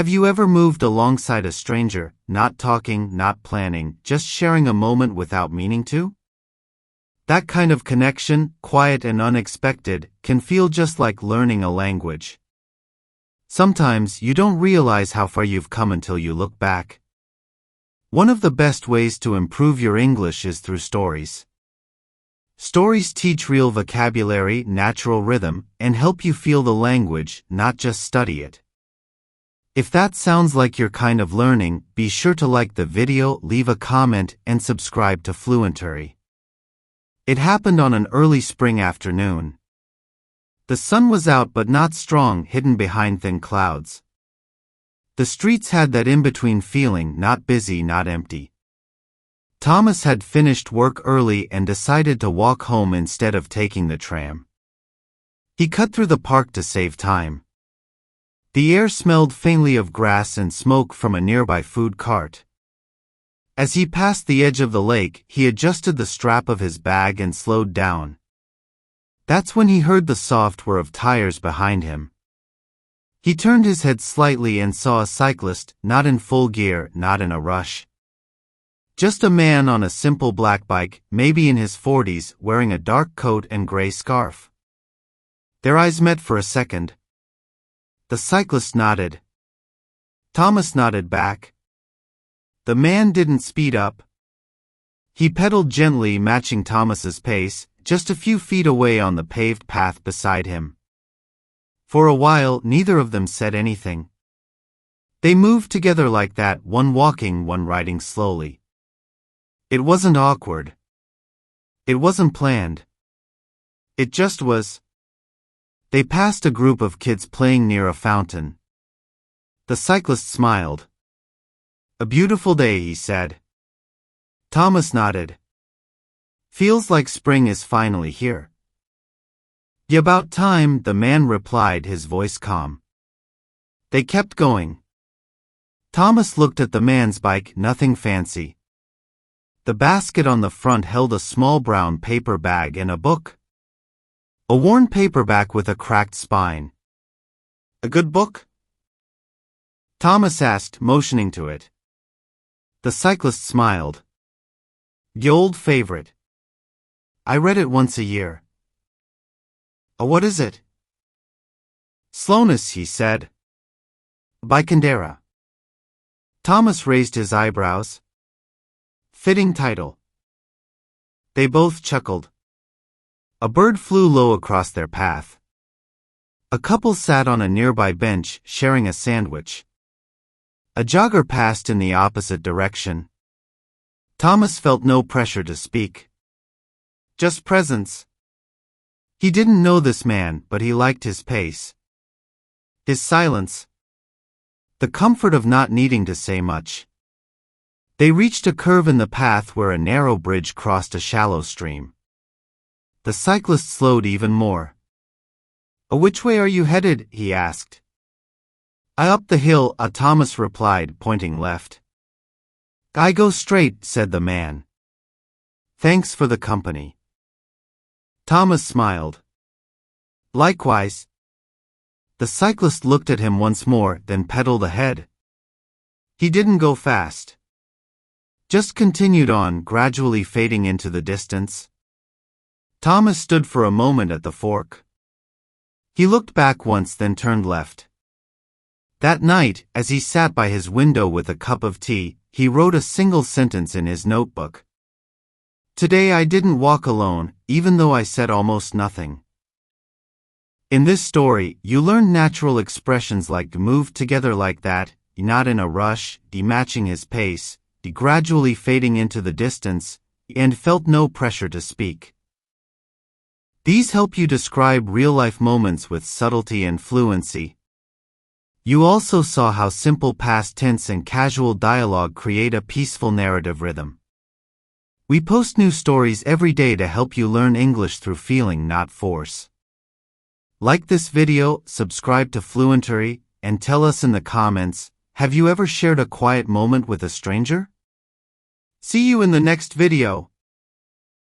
Have you ever moved alongside a stranger, not talking, not planning, just sharing a moment without meaning to? That kind of connection, quiet and unexpected, can feel just like learning a language. Sometimes you don't realize how far you've come until you look back. One of the best ways to improve your English is through stories. Stories teach real vocabulary, natural rhythm, and help you feel the language, not just study it. If that sounds like your kind of learning, be sure to like the video, leave a comment, and subscribe to Fluentory. It happened on an early spring afternoon. The sun was out but not strong, hidden behind thin clouds. The streets had that in-between feeling, not busy, not empty. Thomas had finished work early and decided to walk home instead of taking the tram. He cut through the park to save time. The air smelled faintly of grass and smoke from a nearby food cart. As he passed the edge of the lake, he adjusted the strap of his bag and slowed down. That's when he heard the soft whir of tires behind him. He turned his head slightly and saw a cyclist, not in full gear, not in a rush. Just a man on a simple black bike, maybe in his 40s, wearing a dark coat and gray scarf. Their eyes met for a second. The cyclist nodded. Thomas nodded back. The man didn't speed up. He pedaled gently, matching Thomas's pace, just a few feet away on the paved path beside him. For a while, neither of them said anything. They moved together like that, one walking, one riding slowly. It wasn't awkward. It wasn't planned. It just was. They passed a group of kids playing near a fountain. The cyclist smiled. "A beautiful day," he said. Thomas nodded. "Feels like spring is finally here." "Yeah, about time," the man replied, his voice calm. They kept going. Thomas looked at the man's bike, nothing fancy. The basket on the front held a small brown paper bag and a book. A worn paperback with a cracked spine. "A good book?" Thomas asked, motioning to it. The cyclist smiled. "The old favorite. I read it once a year." What is it?" "Slowness," he said. "By Kandera." Thomas raised his eyebrows. "Fitting title." They both chuckled. A bird flew low across their path. A couple sat on a nearby bench, sharing a sandwich. A jogger passed in the opposite direction. Thomas felt no pressure to speak. Just presence. He didn't know this man, but he liked his pace. His silence. The comfort of not needing to say much. They reached a curve in the path where a narrow bridge crossed a shallow stream. The cyclist slowed even more. "Which way are you headed?" he asked. "Up the hill," Thomas replied, pointing left. "I go straight," said the man. "Thanks for the company." Thomas smiled. "Likewise." The cyclist looked at him once more, then pedaled ahead. He didn't go fast. Just continued on, gradually fading into the distance. Thomas stood for a moment at the fork. He looked back once, then turned left. That night, as he sat by his window with a cup of tea, he wrote a single sentence in his notebook. "Today I didn't walk alone, even though I said almost nothing." In this story, you learn natural expressions like "move together like that," "not in a rush," "matching his pace," gradually fading into the distance, and felt no pressure to speak. These help you describe real-life moments with subtlety and fluency. You also saw how simple past tense and casual dialogue create a peaceful narrative rhythm. We post new stories every day to help you learn English through feeling, not force. Like this video, subscribe to Fluentory, and tell us in the comments, have you ever shared a quiet moment with a stranger? See you in the next video.